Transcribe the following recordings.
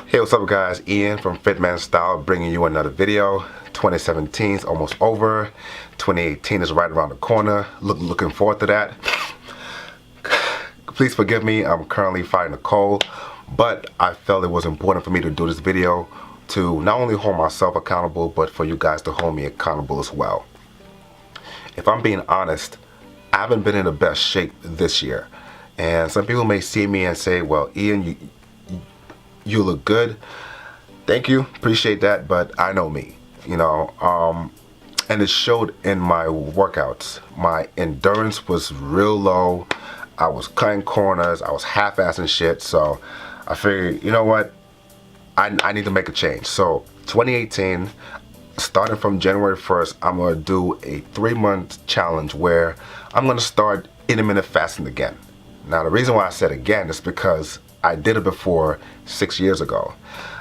Hey, what's up guys? Ian from Fitman Style bringing you another video. 2017 is almost over. 2018 is right around the corner. Looking forward to that. Please forgive me, I'm currently fighting a cold, but I felt it was important for me to do this video to not only hold myself accountable, but for you guys to hold me accountable as well. If I'm being honest, I haven't been in the best shape this year. And some people may see me and say, well, Ian, you look good. Thank you, appreciate that, but I know me, and it showed in my workouts. My endurance was real low. I was cutting corners, I was half-assing shit, so I figured, you know what, I need to make a change. So 2018, starting from January 1st, I'm gonna do a 3-month challenge where I'm gonna start intermittent fasting again. Now the reason why I said again is because I did it before 6 years ago.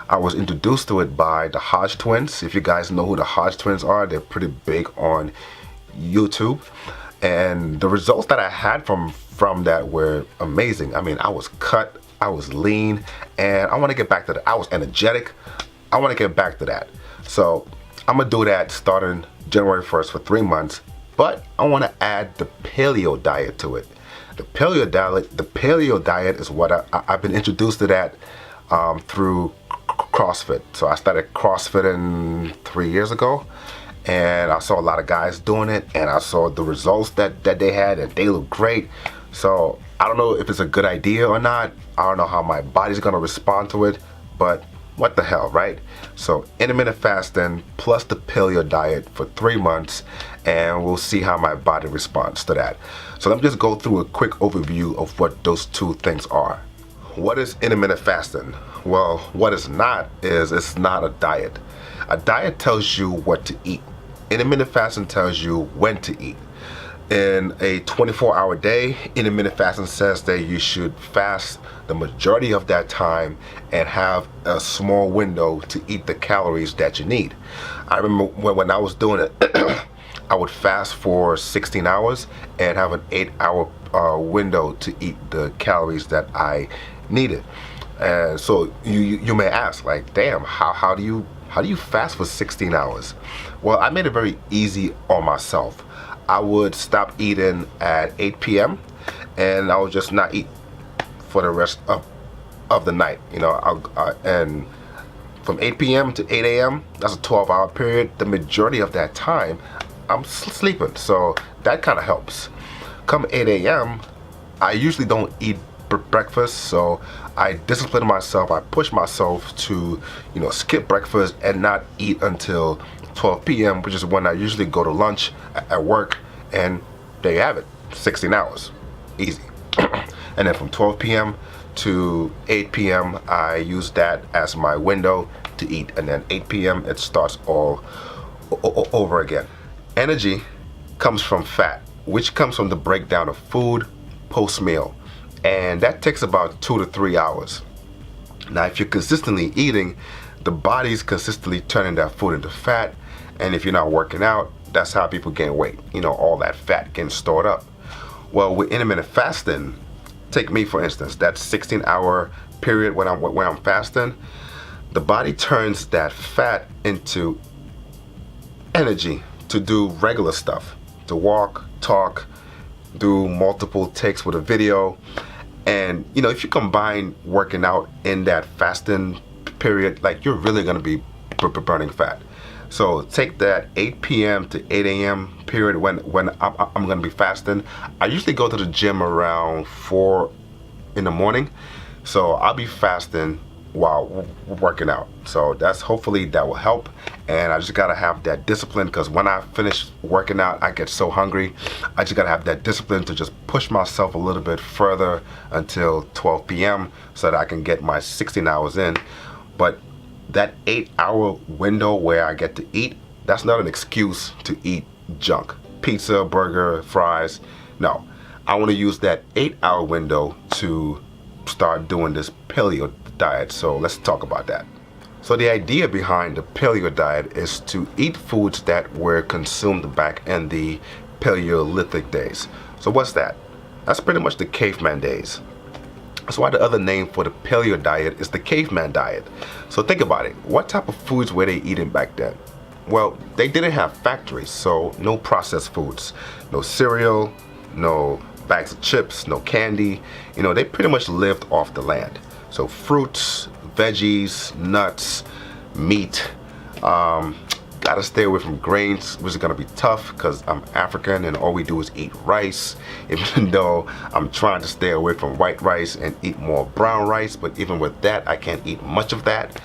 I was introduced to it by the Hodge twins. If you guys know who the Hodge twins are, they're pretty big on YouTube. And the results that I had from that were amazing. I mean, I was cut, I was lean, and I want to get back to that. I was energetic. I want to get back to that. So I'm gonna do that starting January 1st for 3 months, but I want to add the Paleo Diet to it. The Paleo Diet is what I've been introduced to that through CrossFit. So I started CrossFitting 3 years ago, and I saw a lot of guys doing it, and I saw the results that they had, and they look great. So I don't know if it's a good idea or not. I don't know how my body's gonna respond to it, but what the hell, right? So intermittent fasting plus the Paleo Diet for 3 months, and we'll see how my body responds to that. So let me just go through a quick overview of what those two things are. What is intermittent fasting? Well, what it's not is it's not a diet. A diet tells you what to eat. Intermittent fasting tells you when to eat. In a 24-hour day, intermittent fasting says that you should fast the majority of that time and have a small window to eat the calories that you need. I remember when I was doing it, I would fast for 16 hours and have an 8-hour window to eat the calories that I needed. And so you may ask, like, damn, how do you fast for 16 hours? Well, I made it very easy on myself. I would stop eating at 8 p.m. and I would just not eat for the rest of the night. And from 8 p.m. to 8 a.m., that's a 12-hour period. The majority of that time, I'm sleeping, so that kind of helps. Come 8 a.m., I usually don't eat breakfast, so I discipline myself. I push myself to, skip breakfast and not eat until 12 p.m., which is when I usually go to lunch at work, and there you have it, 16 hours, easy. And then from 12 p.m. to 8 p.m., I use that as my window to eat, and then 8 p.m. it starts all over again. Energy comes from fat, which comes from the breakdown of food post-meal, and that takes about 2 to 3 hours. Now, if you're consistently eating, the body's consistently turning that food into fat, and if you're not working out, that's how people gain weight. All that fat getting stored up. Well, with intermittent fasting, take me for instance, that 16-hour period when I'm fasting, the body turns that fat into energy to do regular stuff, to walk, talk, do multiple takes with a video. And if you combine working out in that fasting period, like, you're really gonna be burning fat. So take that 8 p.m. to 8 a.m. period when I'm gonna be fasting. I usually go to the gym around 4 in the morning, so I'll be fasting while working out. So hopefully that will help, and I just gotta have that discipline, because when I finish working out, I get so hungry. I just gotta have that discipline to just push myself a little bit further until 12 p.m. so that I can get my 16 hours in. But that 8-hour window where I get to eat, that's not an excuse to eat junk, pizza, burger, fries. No, I want to use that 8-hour window to start doing this Paleo Diet. So let's talk about that. So the idea behind the Paleo Diet is to eat foods that were consumed back in the Paleolithic days. So what's that? That's pretty much the caveman days. That's why the other name for the paleo diet is the caveman diet. So think about it. What type of foods were they eating back then? Well, they didn't have factories, so no processed foods, no cereal, no bags of chips, no candy. You know, they pretty much lived off the land. So fruits, veggies, nuts, meat. Gotta stay away from grains, which is gonna be tough because I'm African and all we do is eat rice. Even though I'm trying to stay away from white rice and eat more brown rice, but even with that, I can't eat much of that.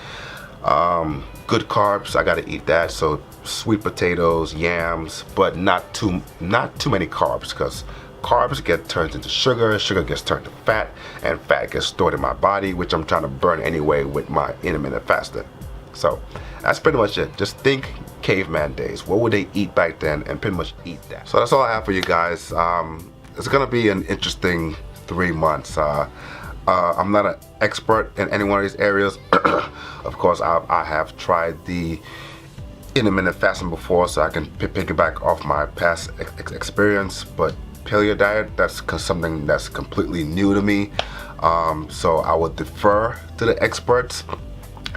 Good carbs, I gotta eat that. So sweet potatoes, yams, but not too many carbs, because carbs get turned into sugar, sugar gets turned to fat, and fat gets stored in my body, which I'm trying to burn anyway with my intermittent fasting. So that's pretty much it. Just think caveman days. What would they eat back then, and pretty much eat that. So that's all I have for you guys. It's gonna be an interesting 3 months. I'm not an expert in any one of these areas. Of course, I have tried the intermittent fasting before, so I can piggyback off my past experience, but paleo diet, that's something that's completely new to me. So I would defer to the experts.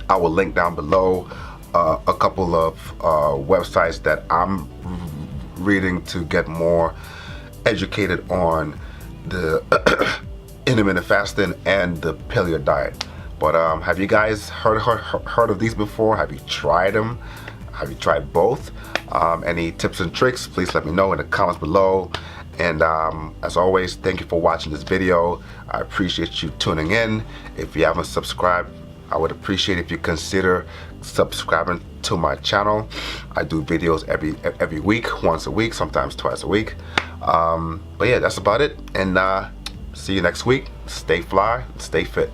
I will link down below a couple of websites that I'm reading to get more educated on the intermittent fasting and the paleo diet. But have you guys heard of these before? Have you tried them? Have you tried both? Any tips and tricks, please let me know in the comments below. And as always, thank you for watching this video. I appreciate you tuning in. If you haven't subscribed, I would appreciate if you consider subscribing to my channel. I do videos every week, once a week, sometimes twice a week. But yeah, that's about it. And see you next week. Stay fly, stay fit.